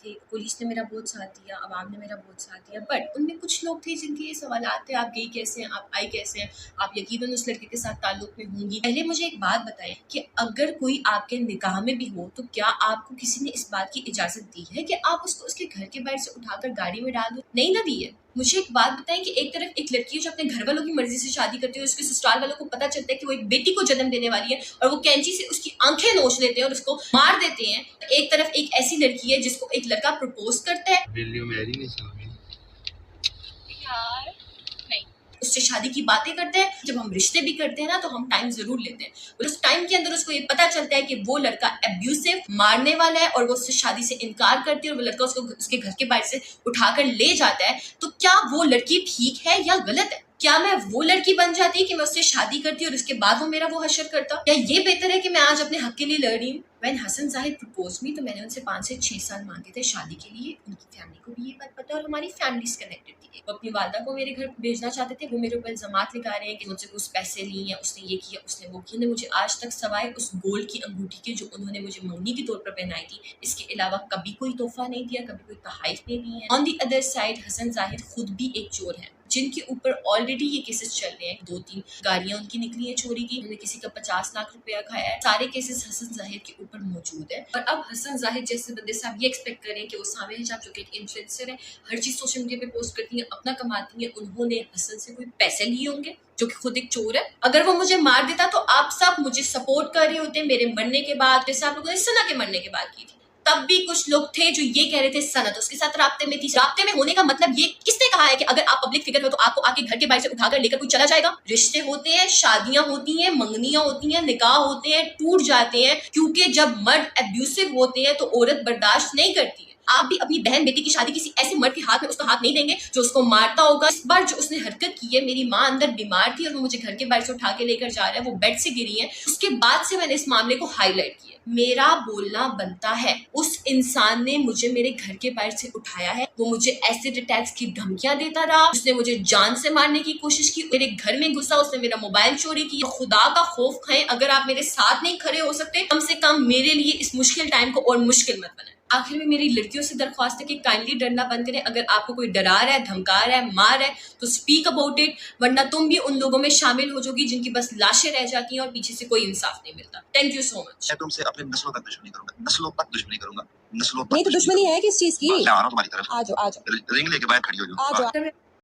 थे, पुलिस ने मेरा बहुत साथ दिया, अवाम ने मेरा बहुत साथ दिया, बट उनमें कुछ लोग थे जिनके ये सवालात थे, आप गई कैसे हैं, आप आई कैसे हैं, आप यकीनन उस लड़के के साथ ताल्लुक में होंगी। पहले मुझे एक बात बताएं कि अगर कोई आपके निकाह में भी हो तो क्या आपको किसी ने इस बात की इजाजत दी है कि आप उसको उसके घर के बाहर से उठाकर गाड़ी में डाल दो? नहीं ना दी है। मुझे एक बात बताएं कि एक तरफ एक लड़की है जो अपने घर वालों की मर्जी से शादी करती है, उसके ससुराल वालों को पता चलता है कि वो एक बेटी को जन्म देने वाली है और वो कैंची से उसकी आंखें नोच लेते हैं और उसको मार देते हैं। एक तरफ एक ऐसी लड़की है जिसको एक लड़का प्रपोज करता है, यार नहीं, उससे शादी की बातें करते हैं। जब हम रिश्ते भी करते हैं ना तो हम टाइम जरूर लेते हैं, और उस टाइम के अंदर उसको ये पता चलता है कि वो लड़का एब्यूसिव, मारने वाला है, और वो उससे शादी से इनकार करती है और वो लड़का उसको उसके घर के बाहर से उठाकर ले जाता है। तो क्या वो लड़की ठीक है या गलत है? क्या मैं वो लड़की बन जाती कि मैं उससे शादी करती और उसके बाद वो मेरा वो हशर करता? या ये बेहतर है कि मैं आज अपने हक के लिए लड़ रही हूँ? When Hasan Zahid propose me तो मैंने उनसे 5 से 6 साल मांगे थे शादी के लिए। उनकी फैमिली को भी ये बात पता है और हमारी फैमिलीज कनेक्टेड थी। वो अपनी वालदा को मेरे घर भेजना चाहते थे। वो मेरे ऊपर इल्जामात लगा रहे हैं कि मुझसे कुछ पैसे लिए हैं, उसने ये किया, उसने वो किया। मुझे आज तक सवाए उस गोल्ड की अंगूठी के जो उन्होंने मुझे मंगनी के तौर पर पहनाई थी, इसके अलावा कभी कोई तोहफा नहीं दिया, कभी कोई तहाइफ नहीं दी है। On the other side Hasan Zahid खुद भी एक चोर है जिनके ऊपर ऑलरेडी ये केसेस चल रहे हैं। 2-3 गाड़ियां उनकी निकली है चोरी की, उन्होंने किसी का 50 लाख रुपया खाया है। सारे केसेस हसन जाहिद के ऊपर मौजूद है। और अब हसन जाहिद जैसे बंदे से आप ये एक्सपेक्ट करें कि वो सामे हिजाब जो कि एक इन्फ्लुएंसर है, हर चीज सोशल मीडिया पे पोस्ट करती है, अपना कमाती है, उन्होंने हसन से कोई पैसे लिए होंगे जो कि खुद एक चोर है। अगर वो मुझे मार देता तो आप सब मुझे सपोर्ट कर रहे होते मेरे मरने के बाद, जैसे आप लोगों ने सना के मरने के बाद की थी। तब भी कुछ लोग थे जो ये कह रहे थे सनत उसके साथ राब्ते में थी। राब्ते में होने का मतलब ये किसने कहा है कि अगर आप पब्लिक फिगर हो तो आपको आके घर के बाहर से उठाकर लेकर कोई चला जाएगा? रिश्ते होते हैं, शादियां होती हैं, मंगनियां होती हैं, निकाह होते हैं, टूट जाते हैं, क्योंकि जब मर्द एब्यूसिव होते हैं तो औरत बर्दाश्त नहीं करती है। आप भी अपनी बहन बेटी की शादी किसी ऐसे मर्द के हाथ में उसका हाथ नहीं देंगे जो उसको मारता होगा। इस बार जो उसने हरकत की है, मेरी माँ अंदर बीमार थी और वो मुझे घर के बाहर से उठा के लेकर जा रहा है, वो बेड से गिरी है, उसके बाद से मैंने इस मामले को हाईलाइट किया। मेरा बोलना बनता है। उस इंसान ने मुझे मेरे घर के बाहर से उठाया है, वो मुझे एसिड अटैक्स की धमकियां देता रहा, उसने मुझे जान से मारने की कोशिश की, मेरे घर में घुसा, उसने मेरा मोबाइल चोरी किया। खुदा का खौफ खाएं, अगर आप मेरे साथ नहीं खड़े हो सकते, कम से कम मेरे लिए इस मुश्किल टाइम को और मुश्किल मत बनाएं। आखिर में मेरी लड़कियों से दरख्वास्त है कि काइंडली डरना बंद करें। अगर आपको कोई डरा रहा है, धमका रहा है, मार रहा है तो स्पीक अबाउट इट, वरना तुम भी उन लोगों में शामिल हो जाओगी जिनकी बस लाशें रह जाती हैं और पीछे से कोई इंसाफ नहीं मिलता। Thank you so much. मैं तुमसे अपने नस्लों तक दुश्मनी करूंगा, नस्लों तक दुश्मनी करूंगा, नस्लों तक नहीं तो दुश्मनी है किस चीज की? मैं आ रहा हूं तुम्हारी तरफ, आ जाओ रिंग लेके बाहर खड़ी हो जाओ। आ जाओ।